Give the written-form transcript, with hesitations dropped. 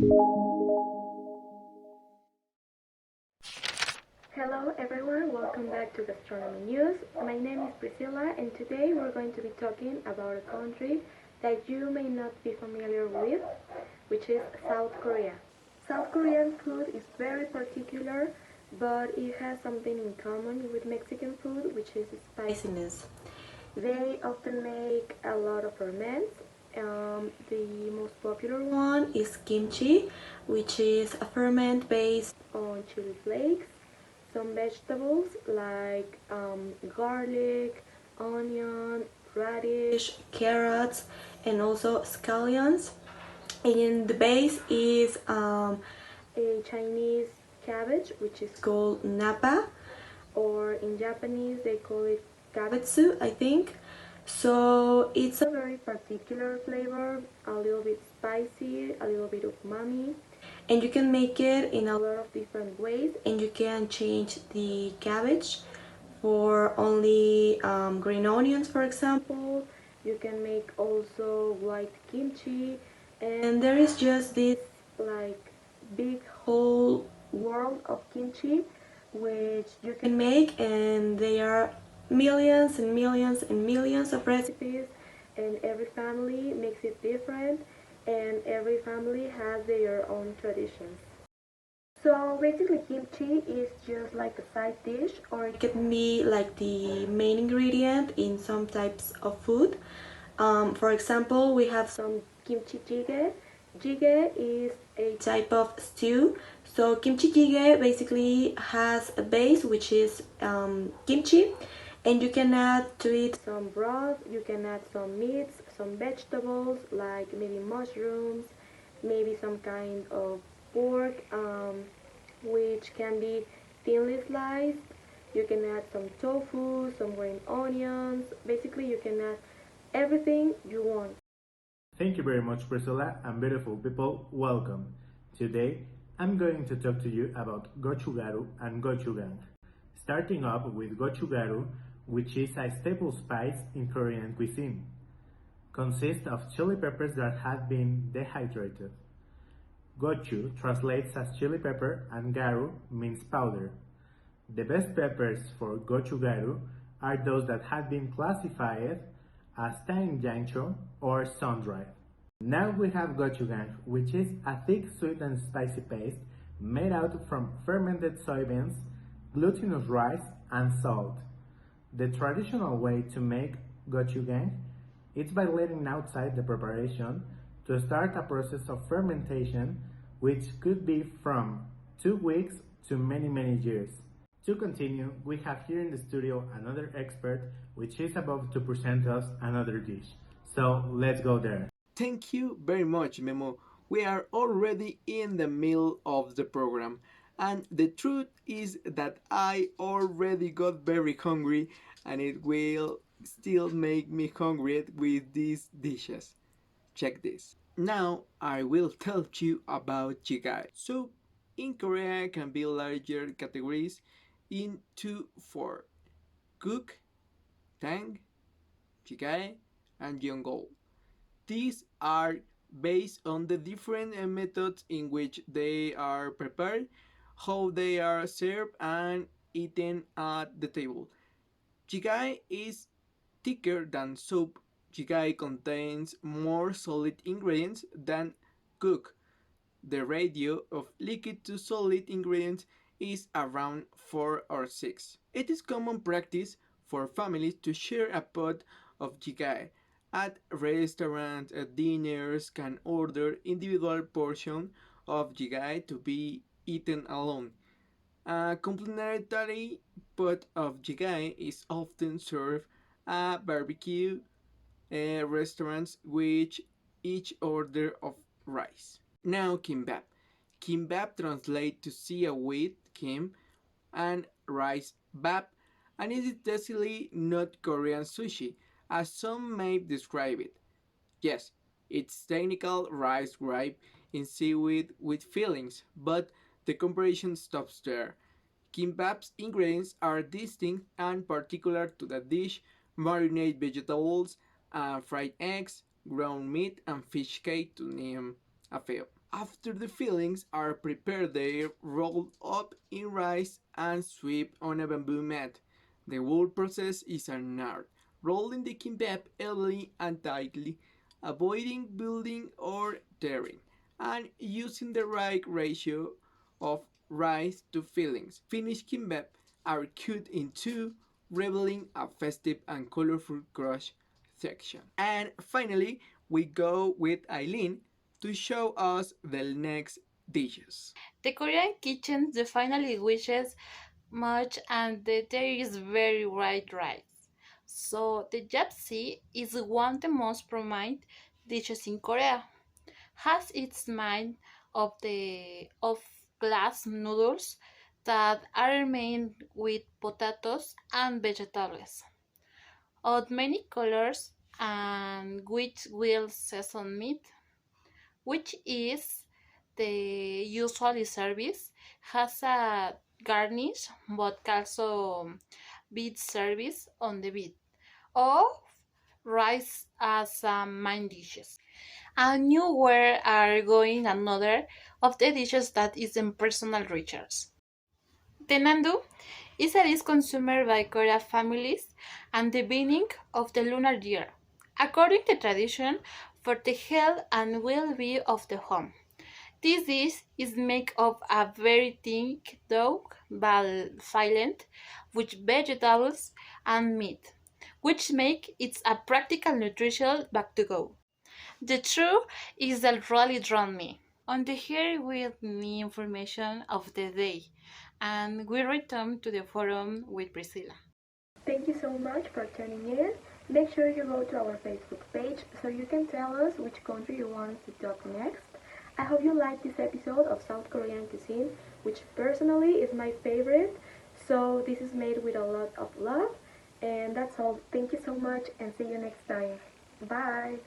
Hello everyone, welcome back to Gastronomy News. My name is Priscilla and today we're going to be talking about a country that you may not be familiar with, which is South Korea. South Korean food is very particular, but it has something in common with Mexican food, which is spiciness. They often make a lot of ferments. The most popular one is kimchi, which is a ferment based on chili flakes, some vegetables like garlic, onion, radish, carrots, and also scallions. And the base is a Chinese cabbage, which is called napa, or in Japanese they call it kabetsu, I think. So it's a very particular flavor, a little bit spicy, a little bit of umami, and you can make it in a lot of different ways, and you can change the cabbage for only green onions, for example. You can make also white kimchi, and there is just this like big whole world of kimchi which you can make, and there are millions and millions and millions of recipes, and every family makes it different, and every family has their own traditions. So basically kimchi is just like a side dish, or it can be like the main ingredient in some types of food. For example, we have some kimchi jjigae. Jjigae is a type of stew. So kimchi jjigae basically has a base which is kimchi, and you can add to it some broth, you can add some meats, some vegetables like maybe mushrooms, maybe some kind of pork, which can be thinly sliced. You can add some tofu, some green onions. Basically, you can add everything you want. Thank you very much, Priscilla, and beautiful people, welcome. Today, I'm going to talk to you about gochugaru and gochujang. Starting up with gochugaru, which is a staple spice in Korean cuisine. Consists of chili peppers that have been dehydrated. Gochu translates as chili pepper and garu means powder. The best peppers for gochugaru are those that have been classified as tanjancho or sun-dried. Now we have gochujang, which is a thick, sweet and spicy paste made out from fermented soybeans, glutinous rice and salt. The traditional way to make gochujang is by letting outside the preparation to start a process of fermentation which could be from 2 weeks to many years. To continue, we have here in the studio another expert which is about to present us another dish. So let's go there. Thank you very much, Memo. We are already in the middle of the program, and the truth is that I already got very hungry, and it will still make me hungry with these dishes. Check this. Now I will tell you about jigae. Soup in Korea can be larger categories into 4: cook, tang, jigae, and yeongol. These are based on the different methods in which they are prepared, how they are served and eaten at the table. Jigae is thicker than soup. Jigae contains more solid ingredients than cook. The ratio of liquid to solid ingredients is around 4 or 6. It is common practice for families to share a pot of jigae. At restaurants, at dinners, can order individual portion of jigae to be eaten alone. A complimentary pot of jigae is often served at barbecue restaurants with each order of rice. Now kimbap. Kimbap translates to sea wheat kim and rice bap, and it is definitely not Korean sushi, as some may describe it. Yes, it's technical rice wrapped in seaweed with fillings, but the comparison stops there. Kimbap's ingredients are distinct and particular to the dish: marinate vegetables, fried eggs, ground meat, and fish cake, to name a few. After the fillings are prepared, they are rolled up in rice and swept on a bamboo mat. The whole process is an art, rolling the kimbap evenly and tightly, avoiding building or tearing, and using the right ratio of rice to fillings. Finished kimbap are cut in two, revealing a festive and colorful crust section. And finally, we go with Aylin to show us the next dishes. The Korean kitchen definitely wishes much and there is very white rice. So the japsi is one of the most prominent dishes in Korea. Has its mind of glass noodles that are made with potatoes and vegetables of many colors and which will season meat, which is the usually service, has a garnish but also beet service on the beet of rice as main dishes. And nowhere are going another of the dishes that is in personal riches. The nandu is a dish consumed by Korean families and the beginning of the lunar year, according to tradition, for the health and well-being of the home. This dish is made of a very thick dough, filled with vegetables and meat, which make it a practical nutritional back to go. The truth is that really drawn me. On the here with me information of the day, and we return to the forum with Priscilla. Thank you so much for tuning in. Make sure you go to our Facebook page so you can tell us which country you want us to talk next. I hope you liked this episode of South Korean cuisine, which personally is my favorite. So this is made with a lot of love. And that's all. Thank you so much and see you next time. Bye.